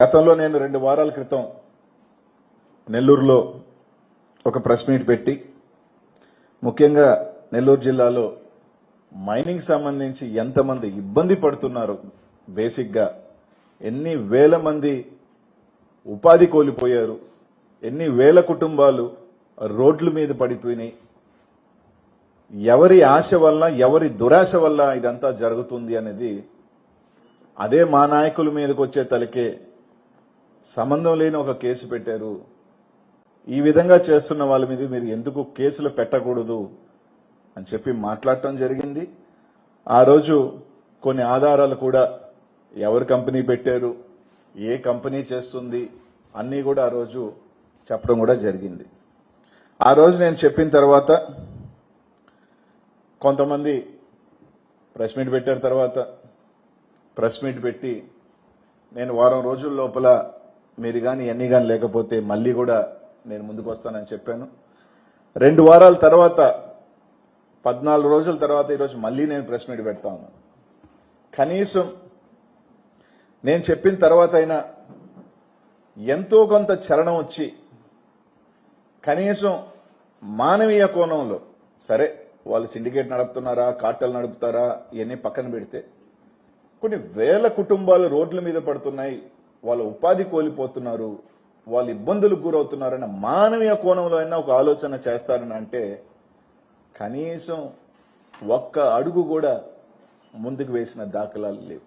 గతంలో నేను 2 వారాల క్రితం నెల్లూరులో ఒక ప్రెస్ మీట్ పెట్టి ముఖ్యంగా నెల్లూరు జిల్లాలో మైనింగ్ సంబంధించి ఎంతమంది ఇబ్బంది పడుతున్నారు, బేసిక్ గా ఎన్ని వేల మంది ఉపాధి కోల్పోయారు, ఎన్ని వేల కుటుంబాలు రోడ్ల మీద పడిపోయినాయి, ఎవరి ఆశ వల్ల ఎవరి దురాశ వల్ల ఇదంతా జరుగుతుంది అనేది అదే మా నాయకుల మీదకి వచ్చే తలకే సంబంధం లేని ఒక కేసు పెట్టారు. ఈ విధంగా చేస్తున్న వాళ్ళ మీద మీరు ఎందుకు కేసులు పెట్టకూడదు అని చెప్పి మాట్లాడటం జరిగింది. ఆ రోజు కొన్ని ఆధారాలు కూడా ఎవరు కంపెనీ పెట్టారు, ఏ కంపెనీ చేస్తుంది అన్నీ కూడా ఆ రోజు చెప్పడం కూడా జరిగింది. ఆ రోజు నేను చెప్పిన తర్వాత కొంతమంది ప్రెస్ మీట్ పెట్టారు. తర్వాత ప్రెస్ మీట్ పెట్టి నేను వారం రోజుల లోపల మీరు కానీ ఎన్ని కానీ లేకపోతే మళ్ళీ కూడా నేను ముందుకు వస్తానని చెప్పాను. 2 వారాల తర్వాత 14 రోజుల తర్వాత ఈరోజు మళ్ళీ నేను ప్రెస్ మీట్ పెడతా ఉన్నాను. కనీసం నేను చెప్పిన తర్వాత అయినా ఎంతో కొంత చలనం వచ్చి కనీసం మానవీయ కోణంలో, సరే వాళ్ళు సిండికేట్ నడుపుతున్నారా, కార్టెల్ నడుపుతారా, ఇవన్నీ పక్కన పెడితే కొన్ని వేల కుటుంబాలు రోడ్ల మీద పడుతున్నాయి, వాళ్ళ ఉపాధి కోల్పోతున్నారు, వాళ్ళు ఇబ్బందులకు గురవుతున్నారన్న మానవీయ కోణంలో అయినా ఒక ఆలోచన చేస్తారని అంటే కనీసం ఒక్క అడుగు కూడా ముందుకు వేసిన దాఖలాలు లేవు.